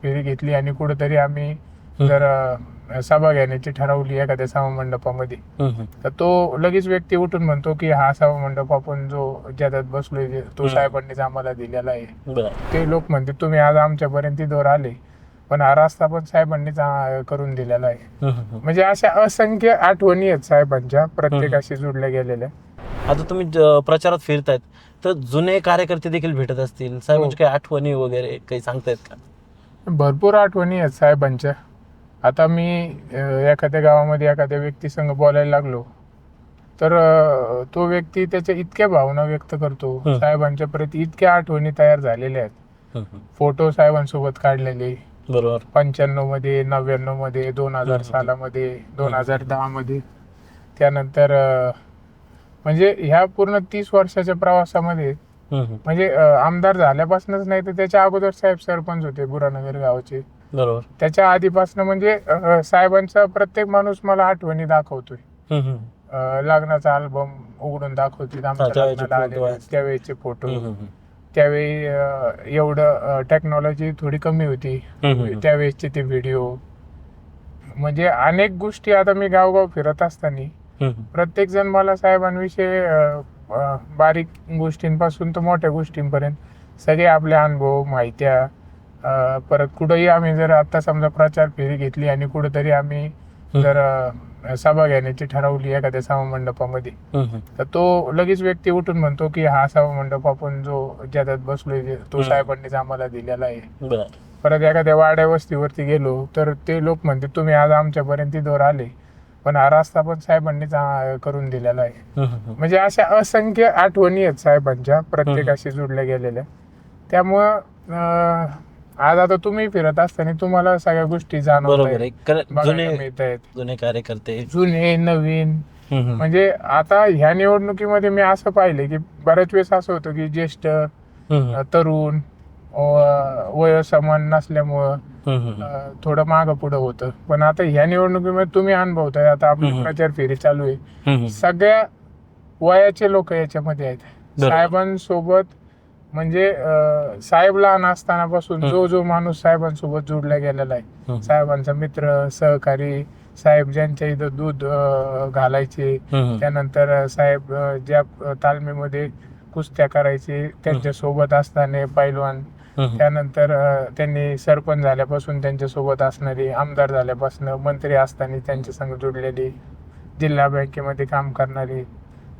फेरी घेतली आणि कुठेतरी आम्ही जर सभा घेण्याची ठरवली एखाद्या सभामंडपामध्ये, तर तो लगेच व्यक्ती उठून म्हणतो की हा सभामंडप आपण जो ज्याच्यात बसलोय तो साहेबांनीच आम्हाला दिलेला आहे. ते लोक म्हणते तुम्ही आज आमच्यापर्यंत इथवर आले, पण हा रस्ता पण साहेबांनीच करून दिलेला आहे. म्हणजे अशा असंख्य आठवणी आहेत साहेबांच्या, प्रत्येकाशी जुडल्या गेलेल्या. आता तुम्ही प्रचारात फिरतायत तर जुने कार्यकर्ते देखील भेटत असतील, साहेबांची काही आठवणी वगैरे काही सांगतायत का? भरपूर आठवणी आहेत साहेबांच्या. आता मी एखाद्या गावामध्ये एखाद्या व्यक्तीसंग बोलायला लागलो तर तो व्यक्ती त्याच्या इतक्या भावना व्यक्त करतो, साहेबांच्या प्रती इतक्या आठवणी तयार झालेल्या आहेत. फोटो साहेबांसोबत काढलेले बरोबर 95 मध्ये, 99 मध्ये, 2000 सालामध्ये, 2010 मध्ये. त्यानंतर म्हणजे ह्या पूर्ण 30 वर्षाच्या प्रवासामध्ये म्हणजे आमदार झाल्यापासूनच नाही तर त्याच्या अगोदर साहेब सरपंच होते बुरानगर गावाचे. बरोबर. त्याच्या आधीपासून म्हणजे साहेबांचा प्रत्येक माणूस मला आठवणी दाखवतोय. लग्नाचा अल्बम उघडून दाखवतील आमच्या लग्नाला आलेले त्यावेळेचे फोटो. त्यावेळी एवढं टेक्नॉलॉजी थोडी कमी होती, त्यावेळेसचे ते व्हिडिओ. म्हणजे अनेक गोष्टी. आता मी गावगाव फिरत असताना प्रत्येक जण मला साहेबांविषयी बारीक गोष्टींपासून तर मोठ्या गोष्टींपर्यंत सगळे आपले अनुभव, माहित्या. परत कुठंही आम्ही जर आता समजा प्रचार फेरी घेतली आणि कुठेतरी आम्ही जर सभा घेण्याची ठरवली एखाद्या सभामंडपामध्ये, तर तो लगेच व्यक्ती उठून म्हणतो की हा सभामंडप आपण जो ज्याच्यात बसलोय तो साहेबांनीच आम्हाला दिलेला आहे. परत एखाद्या वाड्या वस्तीवरती गेलो तर ते लोक म्हणते तुम्ही आज आमच्यापर्यंत इथवर आले, पण हा रस्ता पण साहेबांनीच करून दिलेला आहे. म्हणजे अशा असंख्य आठवणी आहेत साहेबांच्या, प्रत्येकाशी जुडल्या गेलेल्या. त्यामुळं आज आता तुम्ही फिरत असताना तुम्हाला सगळ्या गोष्टी मिळत आहेत. जुने कार्यकर्ते, जुने, नवीन. म्हणजे आता ह्या निवडणुकीमध्ये मी असं पाहिलंय की बऱ्याच वेळेस असं होतं की ज्येष्ठ, तरुण, वयोसमान नसल्यामुळं थोडं मागं पुढं होतं. पण आता ह्या निवडणुकीमध्ये तुम्ही अनुभवताय, आता आपली प्रचार फेरी चालू आहे, सगळ्या वयाचे लोक याच्यामध्ये आहेत साहेबांसोबत. म्हणजे साहेब लहान असतानापासून जो माणूस साहेबांसोबत जोडला गेलेला आहे, साहेबांचा मित्र, सहकारी, साहेब ज्यांच्या इथं दूध घालायचे, त्यानंतर साहेब ज्या तालमीमध्ये कुस्त्या करायचे त्यांच्या सोबत असताना पैलवान, त्यानंतर त्यांनी सरपंच झाल्यापासून त्यांच्या सोबत असणारी, आमदार झाल्यापासून मंत्री असताना त्यांच्या संग जोडलेली, जिल्हा बँकेमध्ये काम करणारी,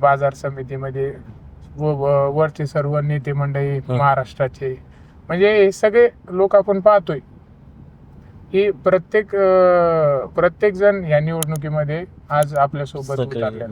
बाजार समितीमध्ये वरचे सर्व नेते मंडळी महाराष्ट्राचे. म्हणजे हे सगळे लोक आपण पाहतोय की प्रत्येक जण या निवडणुकीमध्ये आज आपल्या सोबत उतरलेला.